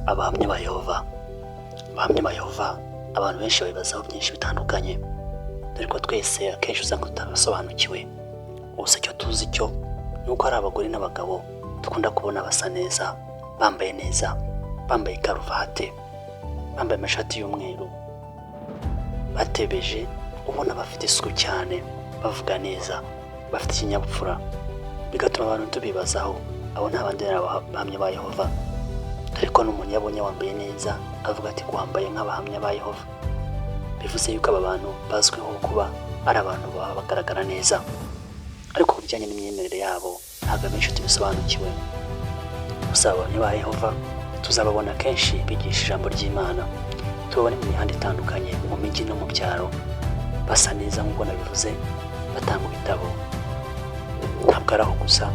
Abahamya ba Yehova. Abahamya ba Yehova abantu benshi babibazaho byinshi bitandukanye, dore ko twese akenshi usanga tutabasobanukiwe. Gusa icyo tuzi cyo ni uko hari abagore n'abagabo dukunda kubona basa neza, bambaye neza, bambaye karuvate, bambaye amashati y'umweru, batebeje, ubona bafite isuku cyane, bavuga neza, bafite ikinyabupfura, bigatuma abantu tubibazaho. Abo nta bandi ni abahamya ba Yehova. Ariko n'umuntu yabonye wambaye neza avuga ati ko wambaye nk'abahamya ba Yehova, bivuze yuko aba bantu bazwiho kuba ari abantu baba bagaragara neza. Ariko ku bijyanye n'imyemerere yabo ntabwo abenshi tubisobanukiwe. Gusa abahamya ba Yehova tuzababona kenshi bigisha ijambo ry'Imana, tubabone mu mihanda itandukanye, mu mijyi no mu byaro, basa neza nk'uko nabivuze, batanga ibitabo. Ntabwo ari aho gusa,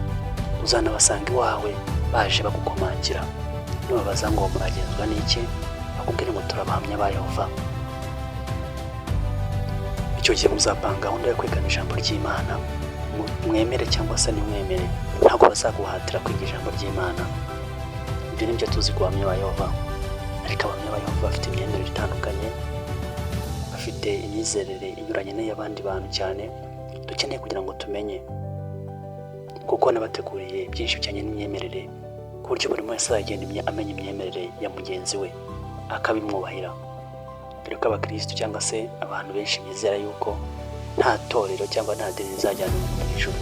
uzanabasanga iwawe baje bagukomangira, nubabaza ngo muragenzwa n'iki, bakubwire ngo turabahamya ba Yehova. Icyo gihe muzapanga gahunda yo kwigana ijambo ry'Imana, mwemere cyangwa se nimwemere, ntabwo bazaguhatira kwiga ijambo ry'Imana. Ibyo ni byo tuzi ku bahamya ba Yehova. Ariko abahamya ba Yehova bafite imyemerere itandukanye, bafite imyizerere inyuranye n'iy'abandi bantu cyane, dukeneye kugira ngo tumenye, kuko nabateguriye byinshi bijyanye n'imyemerere, ku buryo buri wese azagenda amenya imyemerere ya mugenzi we, akabimwubahira. Dore ko abakristo cyangwa se abantu benshi bizera yuko nta torero cyangwa nta dini rizajyana mu ijuru.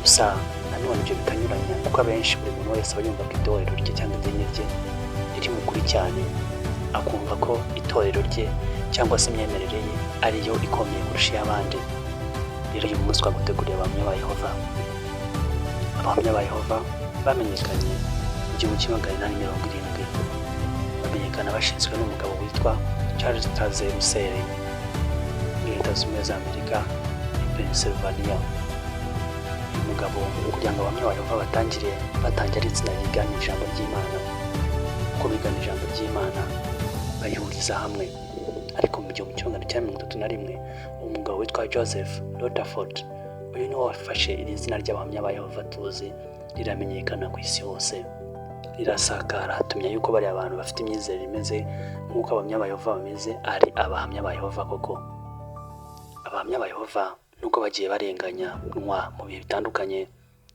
Gusa nanone ibyo bikanyuranya, kuko abenshi buri muntu wese aba yumva ko itorero rye cyangwa idini rye riri mu kuri cyane, akumva ko itorero rye cyangwa se imyemerere ye ariyo ikomeye kurusha iy'abandi. Rero uyu munsi twaguteguriye abahamya ba Yehova. Abahamya ba Yehova bamenyekanye mu 1870, bamenyekana bashinzwe n'umugabo witwa Charles Taze Russell muri Leta Zunze Ubumwe za Amerika, i Pennsylvania. Uyu mugabo kugira ngo abahamya ba Yehova batangira ari itsinda ryigana ijambo ry'Imana. Uko bigana ijambo ry'Imana bayihuriza hamwe. Ariko mu 1931 umugabo witwa Joseph Rutherford, uyu niwe wafashe iri zina ry'abahamya ba Yehova tuzi, riramenyekana ku isi hose, rirasakara, tumenya yuko bari abantu bafite imyizerere imeze nk'uko abahamya ba Yehova bameze, ari abahamya ba Yehova koko. Abahamya ba Yehova nuko bagiye barenganywa mu bihe bitandukanye,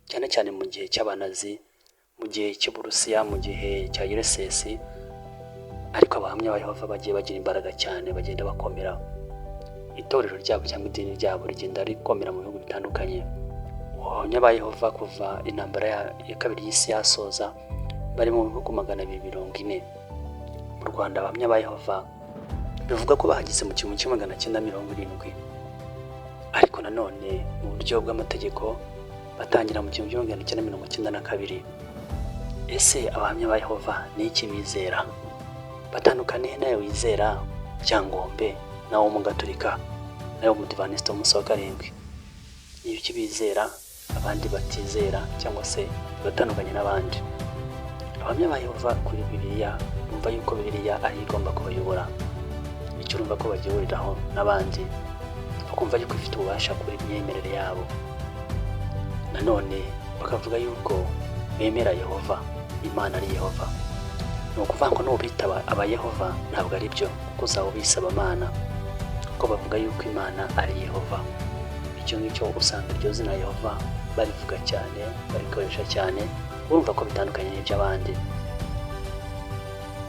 cyane cyane mu gihe cy'abanazi, mu gihe cy'Uburusiya, mu gihe cya URSS. Ariko abahamya ba Yehova bagiye bagira imbaraga cyane, bagenda bakomera. Itorero ryabo cyangwa idini ryabo rigenda rikomera mu bihugu bitandukanye. Abahamya ba Yehova kuva intambara ya kabiri y'isi yasoza bari mu bihugu 240. Mu Rwanda abahamya ba Yehova bivuga ko bahagize mu 1970, ariko nanone mu buryo bw'amategeko batangira mu 1992. Ese abahamya ba Yehova ni iki bizera? Batandukaniye nawe wizera cyangombe nawo mu Gatolika, nawo mu Divaniste w'umunsi wa karindwi? Ni iki bizera abandi batizera cyangwa se batandukanye n'abandi? Abahamya ba Yehova kuri Bibiliya bumva yuko Bibiliya ari igomba kubayobora, icyo urumva ko bagihuriraho n'abandi, bakumva yuko ifite ububasha kuri imyemerere yabo. Nanone bakavuga yuko bemera Yehova, Imana ari Yehova. Ni ukuvuga ngo n'ubita aba Yehova ntabwo ari byo, kuko uzaba ubisaba Imana, kuko bavuga yuko Imana ari Yehova. Icyo ngicyo usanga iryo zina Yehova barivuga cyane, barikoresha cyane, urumva ko bitandukanye n'iby'abandi.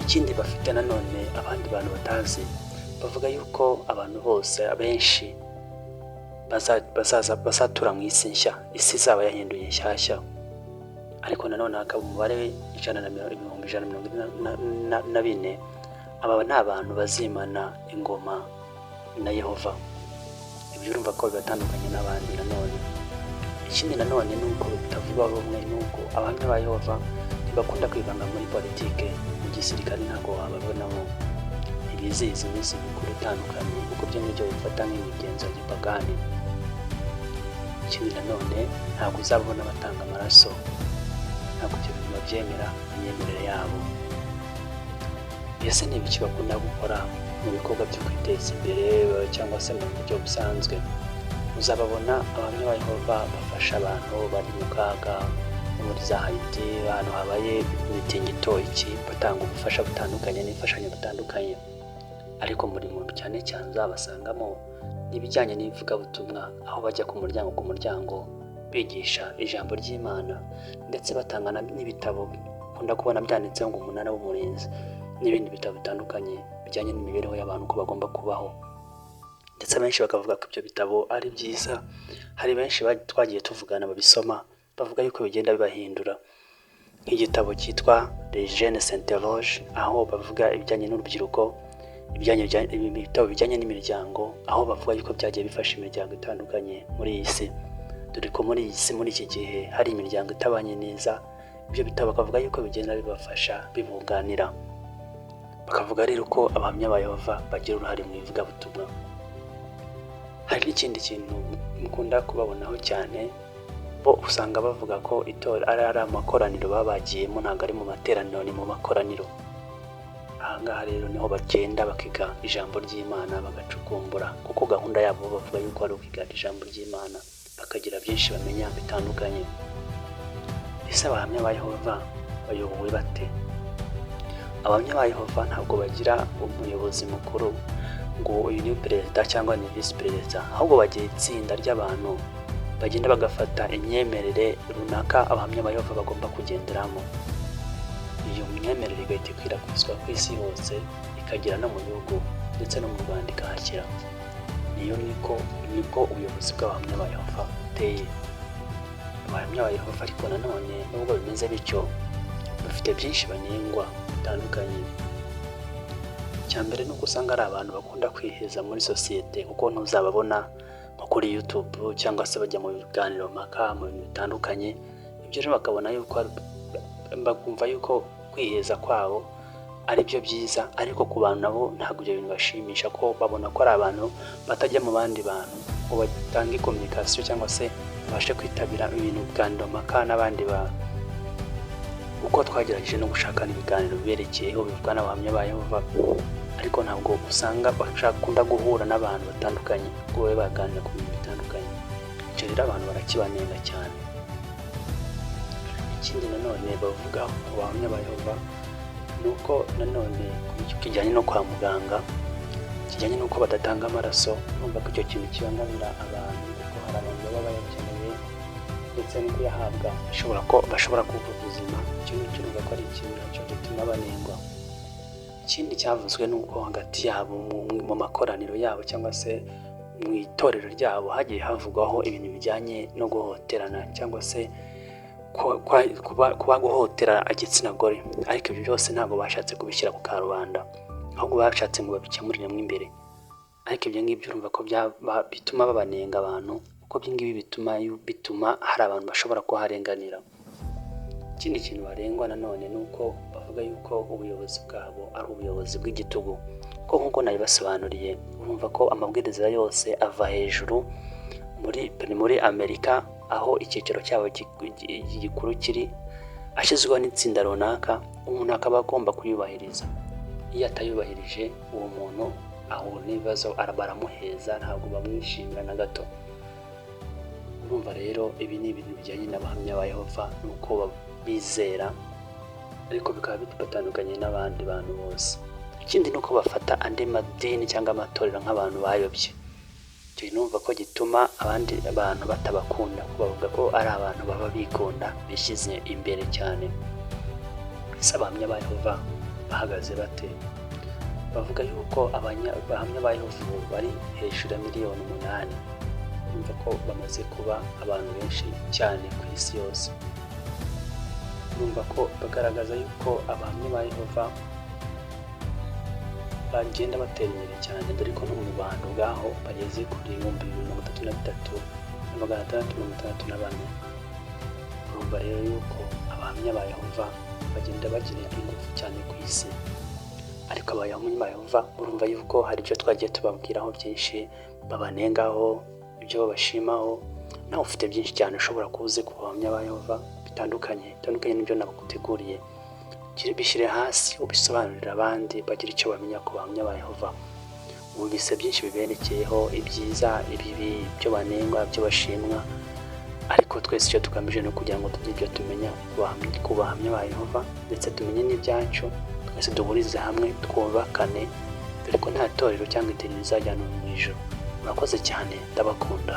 Ikindi bafite nanone abandi bantu batazi, bavuga yuko abantu bose abenshi bazatura mu isi nshya, isi izaba yahinduye nshyashya. Ariko nanone hakaba umubare 144. Aba ni abantu bazimana ingoma na Yehova. Ibyo urumva ko bibatandukanye n'abandi. Nanone ikindi nanone ni uko bitavuga rumwe, nuko abahamya ba Yehova ntibakunda kwivanga muri politike, mu gisirikare ntabwo wababonamo, ibizihiza iminsi mikuru itandukanye, kuko byo ngibyo bifata nk'imigenzo ya gipagani. Ikindi nanone ntabwo uzabona batanga amaraso, ntabwo ibyo bintu babyemera imyemerere yabo. Ese ni ibiki bakunda gukora mu bikorwa byo kwiteza imbere cyangwa se mu buryo busanzwe? Uzababona abahamya ba Yehova bafasha abantu bari mu kaga, muri za Haiti ahantu habaye imitingito batanga ubufasha butandukanye n'imfashanyo butandukanye, ariko muri mu cyane cyane uzabasangamo n'ibijyanye n'ivugabutumwa, aho bajya ku muryango bigisha ijambo ry'Imana, ndetse batanga n'ibitabo ukunda kubona byanditseho ngo umunara w'umurinzi n'ibindi bitabo bitandukanye bijyanye n'imibereho y'abantu uko bagomba kubaho, ndetse benshi bakavuga ko ibyo bitabo ari byiza. Hari benshi twagiye tuvugana babisoma bavuga yuko bigenda bibahindura, nk'igitabo cyitwa Les Jeunes s'interrogent, aho bavuga ibijyanye n'urubyiruko, ibitabo bijyanye n'imiryango, aho bavuga yuko byagiye bifasha imiryango itandukanye muri iyi si, dore ko muri iyi si muri iki gihe hari imiryango itabanye neza. Ibyo bitabo bakavuga yuko bigenda bibafasha bibunganira, bakavuga rero ko abahamya ba Yehova bagira uruhare mu ivugabutumwa. Hari n'ikindi kintu mukunda kubabonaho cyane, bo usanga bavuga ko itora ari amakoraniro baba bagiyemo, ntabwo ari mu materaniro, ni mu makoraniro. Ahangaha rero niho bagenda bakiga ijambo ry'Imana bagacukumbura, kuko gahunda yabo bavuga yuko ari ukwiga ijambo ry'Imana bakagira byinshi bamenya bitandukanye. Ese abahamya ba Yehova bayobowe bate? Abahamya ba Yehova ntabwo bagira umuyobozi mukuru ngo uyu ni perezida cyangwa ni visi perezida, ahubwo bagira itsinda ry'abantu bagenda bagafata imyemerere runaka abahamya ba Yehova bagomba kugenderamo. Iyo myemerere igahita ikwirakwizwa ku isi hose, ikagera no mu gihugu ndetse no mu Rwanda ikahakira. niko ubuyobozi bw'abahamya ba Yehova buteye. Abahamya ba Yehova ariko nanone nubwo bimeze bityo, bafite byinshi banengwa bitandukanye. Icyambere nuko usanga ari abantu bakunda kwiheza muri sosiyete, kuko ntuzababona nko kuri YouTube cyangwa se bajya mu biganiro mpaka mu bintu bitandukanye. Ibyo rero bakabona yuko bakumva yuko kwiheza kwabo ari byo byiza, ariko ku bantu nabo ntabwo ibyo bintu bashimisha, ko babona ko ari abantu batajya mu bandi bantu ngo batange communication cyangwa se babashe kwitabira ibintu biganiro mpaka n'abandi bantu. Uko twagerageje no gushaka ibiganiro biberekeyeho bivugwa n'abahamya ba Yehova, ariko ntabwo usanga bakunda guhura n'abantu batandukanye ngo babe baganira ku bintu bitandukanye. Icyo rero abantu barakibanenga cyane. Ikindi nanone bavuga ku bahamya ba Yehova nuko nanone kijyanye no kwa muganga, kijyanye n'uko badatanga amaraso, numva ko icyo kintu kibangamira abantu, kuko hari abantu baba bayakeneye ndetse no kuyahabwa bashobora kuva ubuzima. Icyo ngicyo numva ko ari ikintu nacyo gituma banengwa. Ikindi cyavuzwe nuko hagati yabo mu makoraniro yabo cyangwa se mu itorero ryabo hagiye havugwaho ibintu bijyanye no guhoterana cyangwa se kuba guhotera igitsina gore, ariko ibyo byose ntabwo bashatse kubishyira ku karubanda, ahubwo bashatse ngo babikemurire mo imbere. Ariko ibyo ngibyo urumva ko bituma babanenga abantu, kuko ibyo ngibi bituma hari abantu bashobora kuharenganira. Ikindi kintu barengwa nanone nuko bavuga yuko ubuyobozi bwabo ari ubuyobozi bw'igitugu, ko nk'uko nabibasobanuriye, urumva ko amabwiriza yose ava hejuru muri Amerika, aho icyiciro cyabo gikuru kiri, ashyizweho n'itsinda runaka, umuntu akaba agomba kuyubahiriza. Iyo atayubahirije uwo muntu ahura n'ibibazo, baramuheza, ntabwo bamwishimira na gato. Urumva rero ibi ni ibintu bijyanye n'abahamya ba Yehova, nuko bizera ariko bikaba bitandukanye n'abandi bantu bose. Ikindi nuko bafata andi madini cyangwa amatorero nk'abantu bayobye. Icyo numva ko gituma abandi abantu batabakunda, bavuga ko ari abantu baba bikunda, bishyize imbere cyane. Ese abahamya ba Yehova bahagaze bate? Bavuga yuko abahamya ba Yehova bari hejuru ya 8 miliyoni. Urumva ko bamaze kuba abantu benshi cyane ku isi yose. Urumva ko bagaragaza yuko abahamya ba Yehova bagenda batera imbere cyane, dore ko no mu Rwanda ubwaho bageze kuri 33,664. Urumva rero yuko abahamya ba Yehova bagenda bagira ingufu cyane ku isi. Ariko abahamya ba Yehova urumva yuko hari ibyo twagiye tubabwiraho byinshi babanengaho, ibyo babashimaho. Nawe ufite byinshi cyane ushobora kuze ku bahamya ba Yehova bitandukanye n'ibyo nabaguteguriye. Bishyire hasi ubisobanurira abandi bagira icyo bamenya ku bahamya ba Yehova. Wumvise byinshi biberekeyeho, ibyiza, ibibi, ibyo banengwa, ibyo bashimwa. ariko twese icyo tugamije ni ukugira ngo tugire ibyo tumenya ku bahamya ba Yehova, ndetse tumenye n'ibyacu, twese duhurize hamwe twubakane, dore ko nta torero cyangwa idini rizajyana mu ijuru. Murakoze cyane, ndabakunda.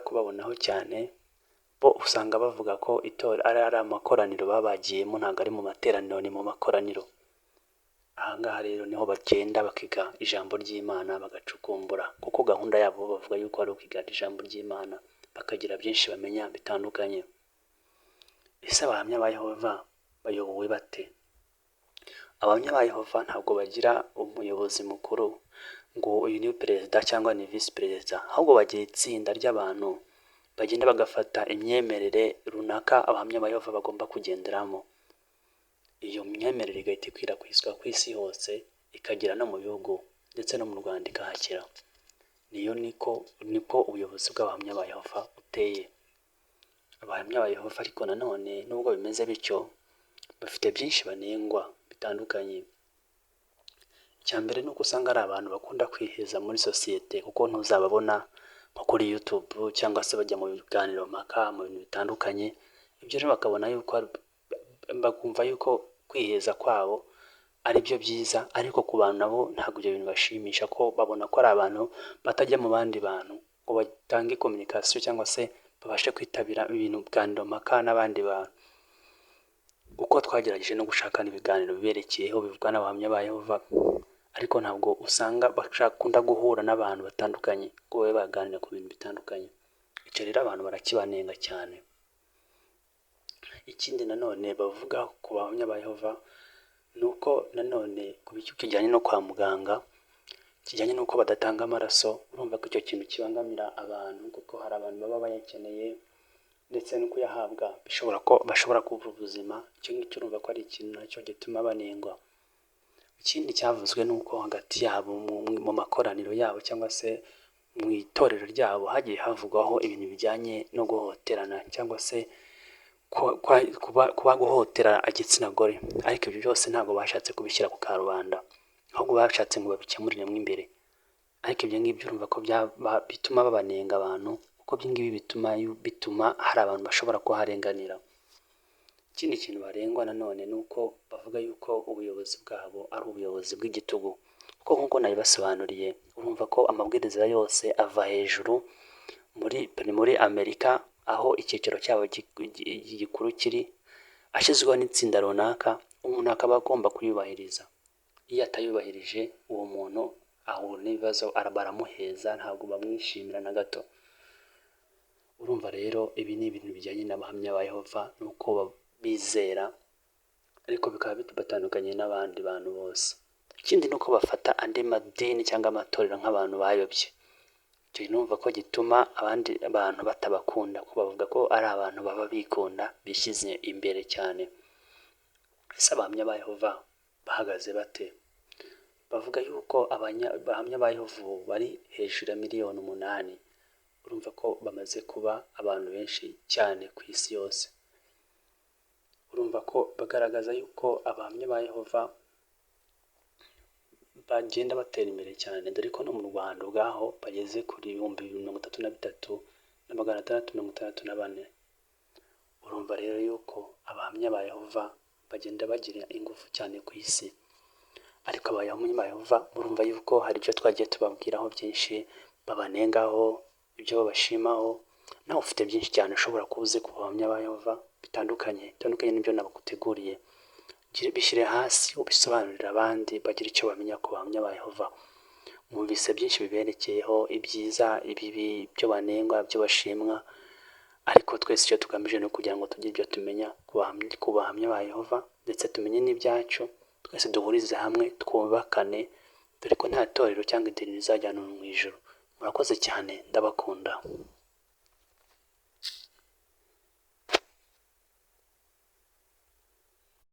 Kubabonaho cyane bo usanga bavuga ko itora ari amakoraniro babagiyemo, ntabwo ari mu materaniro, ni mu makoraniro. Ahangaha rero niho bagenda bakiga ijambo ry'Imana bagacukumbura, kuko gahunda yabo bavuga yuko ari ukwiga ijambo ry'Imana bakagira byinshi bamenya bitandukanye. Ese abahamya ba Yehova bayobowe bate? Abahamya ba Yehova ntabwo bagira umuyobozi mukuru ngo uyu ni perezida cyangwa ni visi perezida, ahubwo bagira itsinda ry'abantu bagenda bagafata imyemerere runaka abahamya ba Yehova bagomba kugenderamo. Iyo myemerere igahita ikwirakwizwa ku isi hose, ikagera no mu bihugu ndetse no mu Rwanda ikahagera. niko ubuyobozi bw'abahamya ba Yehova buteye. Abahamya ba Yehova ariko nanone nubwo bimeze bityo bafite byinshi banengwa bitandukanye. Icya mbere ni uko usanga ari abantu bakunda kwiheza muri sosiyete, kuko ntuzababona nko kuri YouTube cyangwa se bajya mu biganiro mpaka mu bintu bitandukanye. Ibyo rero bakabona yuko bakumva yuko kwiheza kwabo ari byo byiza, ariko ku bantu nabo ntabwo ibyo bintu bashimisha, ko babona ko ari abantu batajya mu bandi bantu ngo batange communication cyangwa se babashe kwitabira ibintu biganiro mpaka n'abandi bantu. Uko twagerageje no gushakana ibiganiro biberekeyeho bivugwa n'abahamya ba Yehova, ariko ntabwo usanga bakunda guhura n'abantu batandukanye ngo babe baganira ku bintu bitandukanye. Icyo rero abantu barakibanenga cyane. Ikindi nanone bavuga ku bahamya ba Yehova ni uko nanone ku bice kijyanye no kwa muganga, kijyanye n'uko badatanga amaraso, urumva ko icyo kintu kibangamira abantu, kuko hari abantu baba bayakeneye ndetse no kuyahabwa bashobora kubura ubuzima. Icyo ngicyo urumva ko ari ikintu nacyo gituma banengwa. Ikindi cyavuzwe ni uko hagati yabo mu makoraniro yabo cyangwa se mu itorero ryabo hagiye havugwaho ibintu bijyanye no guhohoterana cyangwa se kuba guhotera igitsina gore, ariko ibyo byose ntabwo bashatse kubishyira ku karubanda, ahubwo bashatse ngo babikemurire mo imbere. Ariko ibyo ngibyo urumva ko bituma babanenga abantu, kuko ibyo ngibi bituma hari abantu bashobora kuharenganira. Ikindi kintu barengwa nanone ni uko bavuga yuko ubuyobozi bwabo ari ubuyobozi bw'igitugu, kuko nk'uko nabibasobanuriye urumva ko amabwiriza yose ava hejuru muri Amerika, aho icyicaro cyabo gikuru kiri, ashyizweho n'itsinda runaka, umuntu akaba agomba kuyubahiriza. Iyo atayubahirije uwo muntu ahura n'ibibazo, baramuheza, ntabwo bamwishimira na gato. Urumva rero ibi ni ibintu bijyanye n'abahamya ba Yehova, nuko bizera ariko bikaba bibatandukanye n'abandi bantu bose. Ikindi ni uko bafata andi madini cyangwa amatorero nk'abantu bayobye. Icyo numva ko gituma abandi bantu batabakunda, kuko bavuga ko ari abantu baba bikunda, bishyize imbere cyane. Ese abahamya ba Yehova bahagaze bate? Bavuga yuko abahamya ba Yehova bari hejuru ya 8,000,000. Urumva ko bamaze kuba abantu benshi cyane ku isi yose. Urumva ko bagaragaza yuko abahamya ba Yehova bagenda batera imbere cyane, dore ko no mu Rwanda ubwaho bageze kuri 33,664. Urumva rero yuko abahamya ba Yehova bagenda bagira ingufu cyane ku isi. Ariko abahamya ba Yehova murumva yuko hari icyo twagiye tubabwiraho byinshi, babanengaho, ibyo babashimaho. Nawe ufite byinshi cyane ushobora kuza ku bahamya ba Yehova bitandukanye n'ibyo nabaguteguriye. Bishyire hasi ubisobanurire abandi bagira icyo bamenya ku bahamya ba Yehova. Mwumvise byinshi biberekeyeho, ibyiza, ibibi, ibyo banengwa, ibyo bashimwa, ariko twese icyo tugamije ni ukugira ngo tugire ibyo tumenya ku bahamya ba Yehova, ndetse tumenye n'ibyacu, twese duhurize hamwe twubakane, dore ko nta torero cyangwa idini rizajyana mu ijuru. Murakoze cyane, ndabakunda.